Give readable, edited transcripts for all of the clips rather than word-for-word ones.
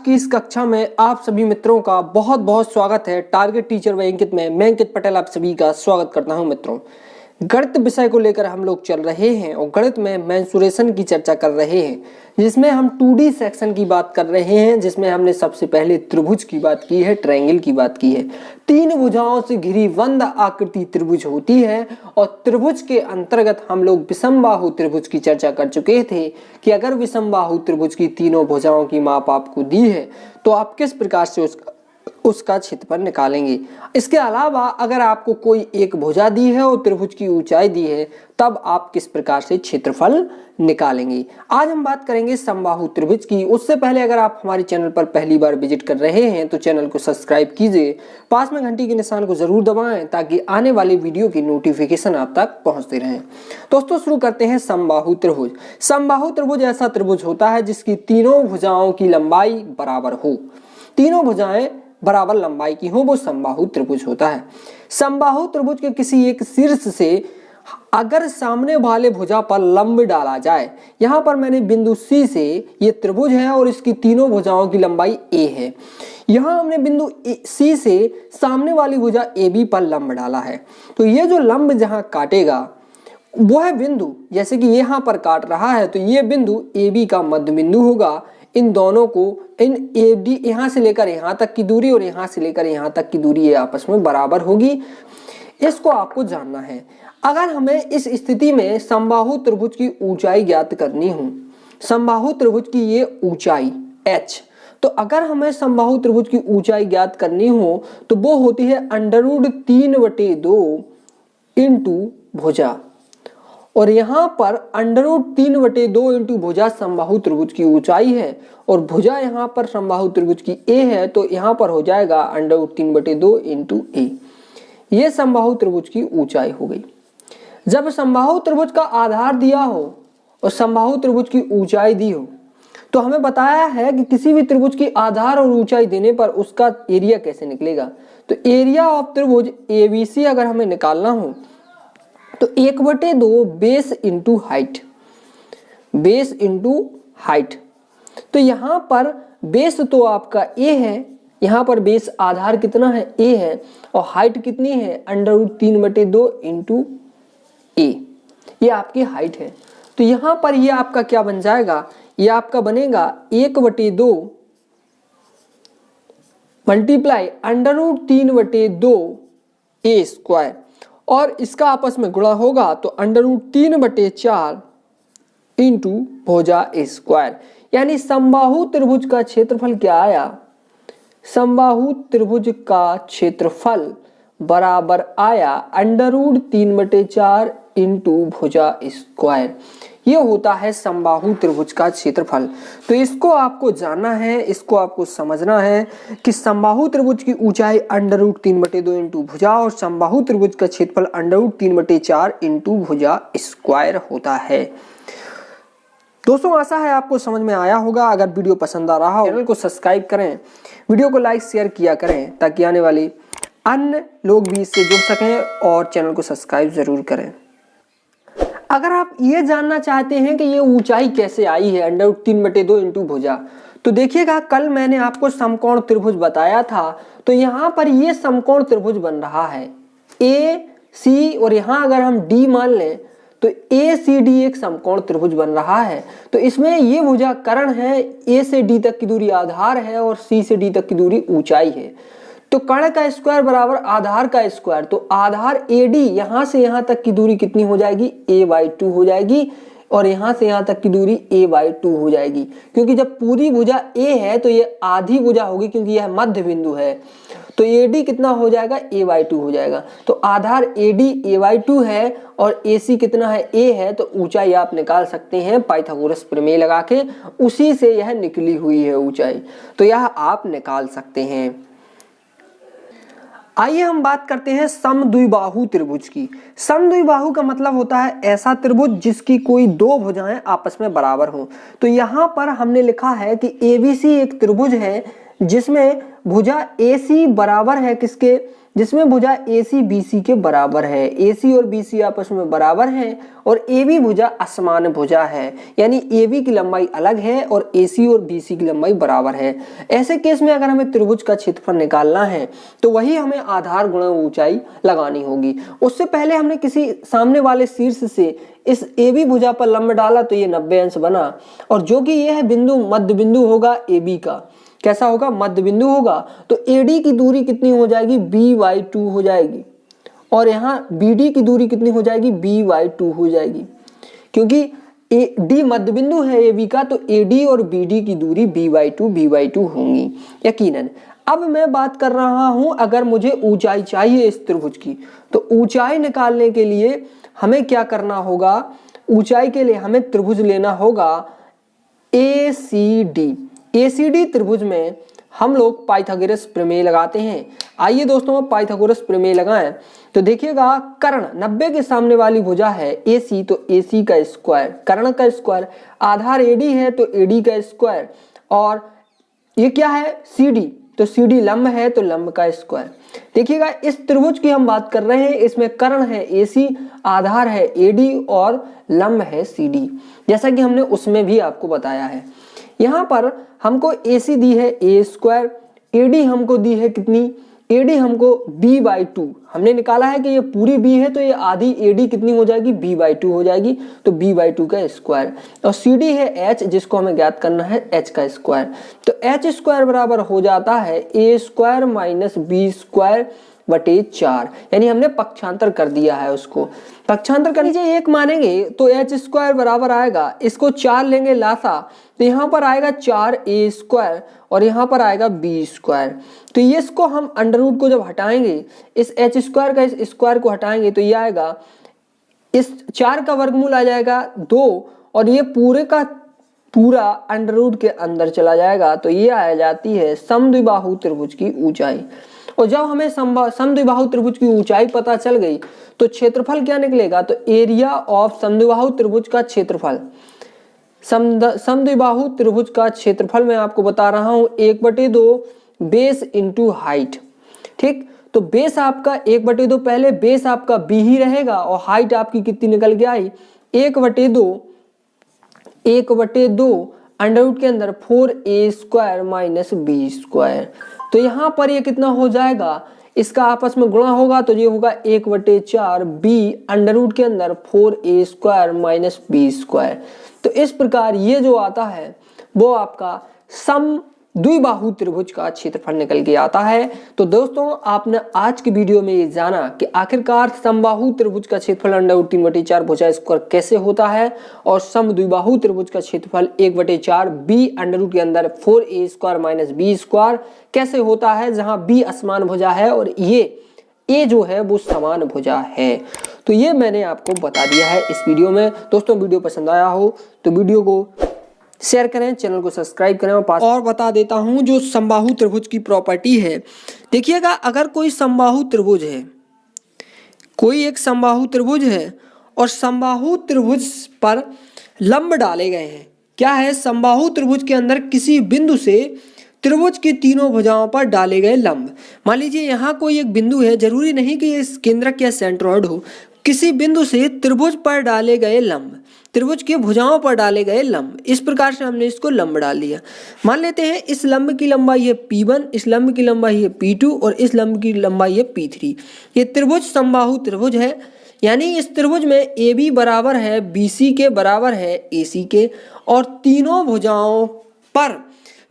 की इस कक्षा में आप सभी मित्रों का बहुत बहुत स्वागत है। टारगेट टीचर व अंकित में मैं अंकित पटेल आप सभी का स्वागत करता हूं। मित्रों, गणित विषय को लेकर हम लोग चल रहे हैं और गणित में मेंसुरेशन की चर्चा कर रहे हैं, जिसमें हम 2D सेक्शन की बात कर रहे हैं, जिसमें हमने सबसे पहले त्रिभुज की बात की है, ट्रायंगल की बात की है। 3 भुजाओं से घिरी वंद आकृति त्रिभुज होती है और त्रिभुज के अंतर्गत हम लोग विषमबाहु त्रिभुज की चर्चा कर चुके थे कि अगर विषमबाहु त्रिभुज की तीनों भुजाओं की माप आपको दी है तो आप किस प्रकार से उसका क्षेत्रफल निकालेंगे। इसके अलावा अगर आपको कोई एक भुजा दी है और त्रिभुज की ऊंचाई दी है तब आप किस प्रकार से क्षेत्रफल निकालेंगे। आज हम बात करेंगे समबाहु त्रिभुज की। उससे पहले अगर आप हमारे चैनल पर पहली बार विजिट कर रहे हैं तो चैनल को सब्सक्राइब कीजिए, पास में घंटी के निशान को जरूर दबाएं ताकि आने वाले वीडियो की नोटिफिकेशन आप तक पहुंचते रहें। दोस्तों, शुरू करते हैं समबाहु त्रिभुज। समबाहु त्रिभुज ऐसा त्रिभुज होता है जिसकी तीनों भुजाओं की लंबाई बराबर हो। तीनों भुजाएं बराबर लंबाई की हो, वो समबाहु त्रिभुज होता है। समबाहु त्रिभुज के किसी एक शीर्ष से अगर सामने वाले भुजा पर लंब डाला जाए, यहां पर मैंने बिंदु C से, ये त्रिभुज है और इसकी तीनों भुजाओं की लंबाई A है। यहां हमने बिंदु C से सामने वाली भुजा AB पर लंब डाला है, तो ये जो लंब जहां काटेगा वो है बिंदु, जैसे कि यहां पर काट रहा है तो ये बिंदु AB का मध्य बिंदु होगा। इन दोनों को, इन AD यहां से लेकर यहां तक की दूरी और यहां से लेकर यहां तक की दूरी ये आपस में बराबर होगी। इसको आपको जानना है। अगर हमें इस स्थिति में समबाहु त्रिभुज की ऊंचाई ज्ञात करनी हो, समबाहु त्रिभुज की ये ऊंचाई h, तो अगर हमें समबाहु त्रिभुज की ऊंचाई ज्ञात करनी हो तो वो होती है √3/2 इंटू भुजा, और यहाँ पर √3/2 इंटू भुजा समबाहु त्रिभुज की ऊंचाई है और भुजा यहाँ पर समबाहु त्रिभुज की A है, तो यहाँ पर हो जाएगा √3/2 इंटू A। ये समबाहु त्रिभुज की ऊंचाई हो गई। जब समबाहु त्रिभुज का आधार दिया हो और समबाहु त्रिभुज की ऊंचाई दी हो तो हमें बताया है कि किसी भी त्रिभुज की आधार और ऊंचाई देने पर उसका एरिया कैसे निकलेगा। तो एरिया ऑफ त्रिभुज ABC अगर हमें निकालना हो तो 1/2 base into height, base into height. तो यहाँ पर बेस तो आपका A है, यहाँ पर बेस आधार कितना है A है और हाइट कितनी है √3/2 इंटू A, ये आपकी हाइट है। तो यहाँ पर ये आपका क्या बन जाएगा, ये आपका बनेगा 1/2 मल्टीप्लाई √3/2 A स्क्वायर, और इसका आपस में गुणा होगा तो √3/4 इंटू भुजा A स्क्वायर। यानी समबाहु त्रिभुज का क्षेत्रफल क्या आया, समबाहु त्रिभुज का क्षेत्रफल बराबर आया √3/4 इंटू भुजा स्क्वायर। ये होता है समबाहु त्रिभुज का क्षेत्रफल। तो इसको आपको जानना है, इसको आपको समझना है कि समबाहु त्रिभुज की ऊंचाई √3/2 इंटू भुजा और समबाहु त्रिभुज का क्षेत्रफल √3/4 इंटू भुजा स्क्वायर होता है। दोस्तों, आशा है आपको समझ में आया होगा। अगर वीडियो पसंद आ रहा हो चैनल को सब्सक्राइब करें, वीडियो को लाइक शेयर किया करें ताकि आने वाले अन्य लोग भी इससे जुड़ सकें, और चैनल को सब्सक्राइब जरूर करें। अगर आप ये जानना चाहते हैं कि ये ऊंचाई कैसे आई है √3/2 इंटू भुजा, तो देखिएगा कल मैंने आपको समकोण त्रिभुज बताया था। तो यहाँ पर ये समकोण त्रिभुज बन रहा है AC, और यहाँ अगर हम D मान लें तो ACD एक समकोण त्रिभुज बन रहा है। तो इसमें ये भुजा कर्ण है, A से D तक की दूरी आधार है और C से D तक की दूरी ऊंचाई है। तो कर्ण का स्क्वायर बराबर आधार का स्क्वायर, तो आधार AD यहां से यहां तक की दूरी कितनी हो जाएगी A/2 हो जाएगी, और यहां से यहां तक की दूरी A/2 हो जाएगी। क्योंकि जब पूरी भुजा A है तो ये आधी भुजा होगी क्योंकि यह मध्य बिंदु है, तो AD कितना हो जाएगा A/2 हो जाएगा। तो आधार AD A/2 है और AC कितना है A है, तो ऊंचाई आप निकाल सकते हैं पाइथागोरस प्रमेय लगा के, उसी से यह निकली हुई है ऊंचाई, तो यह आप निकाल सकते हैं। आइए हम बात करते हैं समद्विबाहु त्रिभुज की। समद्विबाहु का मतलब होता है ऐसा त्रिभुज जिसकी कोई दो भुजाएं आपस में बराबर हों। तो यहाँ पर हमने लिखा है कि ABC एक त्रिभुज है जिसमें भुजा AC बराबर है किसके, जिसमें भुजा AC BC के बराबर है। AC और BC आपस में बराबर हैं और AB भुजा असमान भुजा है, यानी AB की लंबाई अलग है और AC और BC की लंबाई बराबर है। ऐसे केस में अगर हमें त्रिभुज का क्षेत्रफल निकालना है तो वही हमें आधार गुणा ऊंचाई लगानी होगी। उससे पहले हमने किसी सामने वाले शीर्ष से इस AB भुजा पर लंब डाला तो ये 90 अंश बना, और जो कि ये है बिंदु, मध्य बिंदु होगा AB का। कैसा होगा? मध्य बिंदु होगा। तो AD की दूरी कितनी हो जाएगी? B/2 हो जाएगी, और यहाँ BD की दूरी कितनी हो जाएगी? B/2 हो जाएगी, क्योंकि D मध्य बिंदु है AB का, तो AD और BD की दूरी B/2 होंगी यकीनन। अब मैं बात कर रहा हूं, अगर मुझे ऊंचाई चाहिए इस त्रिभुज की, तो ऊंचाई निकालने के लिए हमें क्या करना होगा? ऊंचाई के लिए हमें त्रिभुज लेना होगा ACD। ACD त्रिभुज में हम लोग पाइथागोरस प्रमेय लगाते हैं। आइए दोस्तों पाइथागोरस प्रमेय लगाएं। तो देखिएगा, कर्ण 90 के सामने वाली भुजा है AC, तो AC का स्क्वायर, कर्ण का स्क्वायर, आधार AD है तो AD का स्क्वायर, और ये क्या है? CD, तो CD लंब है तो लंब का स्क्वायर। देखिएगा, इस त्रिभुज की हम बात कर रहे हैं, इसमें कर्ण है AC, आधार है AD और लंब है CD, जैसा कि हमने उसमें भी आपको बताया है। यहाँ पर हमको AC दी है A², AD हमको दी है कितनी? AD हमको B/2, हमने निकाला है कि ये पूरी B है तो ये आधी AD कितनी हो जाएगी? B/2 हो जाएगी, तो B/2 का स्क्वायर, और CD है H, जिसको हमें ज्ञात करना है H का स्क्वायर। तो H² बराबर हो जाता है A² - B²/4, यानी हमने पक्षांतर कर दिया है उसको। पक्षांतर कर लीजिए, 1 मानेंगे तो H² बराबर आएगा, इसको 4 लेंगे लासा, तो यहाँ पर आएगा 4A² और यहाँ पर आएगा B²। तो ये इसको हम अंडर रूट को जब हटाएंगे, इस H² का इस स्क्वायर को हटाएंगे तो ये आएगा, इस 4 का वर्गमूल आ जाएगा 2, और ये पूरे का पूरा अंडर रूट के अंदर चला जाएगा, तो ये आ जाती है समद्विबाहु त्रिभुज की ऊंचाई। और जब हमें समद्विबाहु त्रिभुज की ऊंचाई पता चल गई तो क्षेत्रफल क्या निकलेगा? तो एरिया ऑफ समद्विबाहु त्रिभुज का क्षेत्रफल, समद्विबाहु त्रिभुज का क्षेत्रफल मैं आपको बता रहा हूं 1/2 बेस इंटू हाइट। ठीक, तो बेस आपका 1/2, पहले बेस आपका B ही रहेगा और हाइट आपकी कितनी निकल के आई? 1/2 अंडर रूट के अंदर 4A² - B²। तो यहाँ पर ये कितना हो जाएगा? इसका आपस में गुणा होगा तो ये होगा 1/4 B अंडर रूट के अंदर 4A² - B²। तो इस प्रकार ये जो आता है वो आपका समद्विबाहु त्रिभुज का क्षेत्रफल निकल के आता है। तो दोस्तों आपने आज की वीडियो में ये जाना कि आखिरकार समबाहु त्रिभुज का क्षेत्रफल √3/4 भुजा स्क्वायर कैसे होता है, और समद्विबाहु त्रिभुज का क्षेत्रफल 1/4 B अंडर रूट के अंदर 4A² - B² कैसे होता है, जहां B असमान भुजा है और ये A जो है वो समान भुजा है। तो ये मैंने आपको बता दिया है इस वीडियो में। दोस्तों वीडियो पसंद आया हो तो वीडियो को शेयर करें, चैनल को सब्सक्राइब करें, और बता देता हूं जो समबाहु त्रिभुज की प्रॉपर्टी है। देखिएगा, अगर कोई समबाहु त्रिभुज है, कोई एक समबाहु त्रिभुज है और समबाहु त्रिभुज पर लंब डाले गए हैं, क्या है? समबाहु त्रिभुज के अंदर किसी बिंदु से त्रिभुज की तीनों भुजाओं पर डाले गए लंब। मान लीजिए यहाँ कोई एक बिंदु है, जरूरी नहीं कि ये केंद्रक या सेंट्रॉइड हो, किसी बिंदु से त्रिभुज पर डाले गए लंब, त्रिभुज की भुजाओं पर डाले गए लंब, इस प्रकार से हमने इसको लंब डाल लिया। मान लेते हैं इस लंब की लंबाई है P1, इस लंब की लंबाई है P2 और इस लंब की लंबाई है P3। ये त्रिभुज समबाहु त्रिभुज है, यानी इस त्रिभुज में AB बराबर है BC के बराबर है AC के, और तीनों भुजाओं पर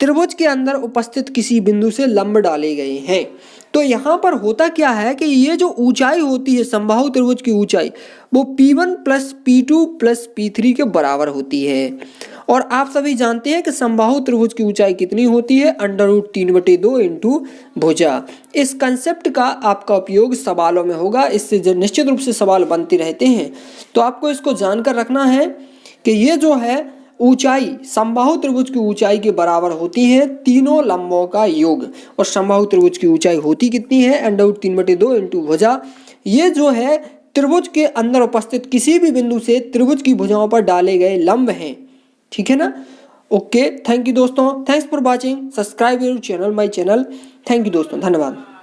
त्रिभुज के अंदर उपस्थित किसी बिंदु से लंब डाले गए हैं। तो यहाँ पर होता क्या है कि ये जो ऊंचाई होती है समबाहु त्रिभुज की ऊंचाई, वो P1 + P2 + P3 के बराबर होती है। और आप सभी जानते हैं कि समबाहु त्रिभुज की ऊंचाई कितनी होती है? √3/2 इंटू भुजा। इस कंसेप्ट का आपका उपयोग सवालों में होगा, इससे जो निश्चित रूप से सवाल बनते रहते हैं। तो आपको इसको जानकर रखना है कि ये जो है ऊंचाई समबाहु त्रिभुज की ऊंचाई के बराबर होती है तीनों लंबों का योग। और समबाहु त्रिभुज की ऊंचाई होती कितनी है? √3/2 इंटू भुजा। ये जो है त्रिभुज के अंदर उपस्थित किसी भी बिंदु से त्रिभुज की भुजाओं पर डाले गए लंब हैं। ठीक है ना? ओके, थैंक यू दोस्तों, thanks for watching, subscribe your channel, my channel. Thank you दोस्तों, धन्यवाद।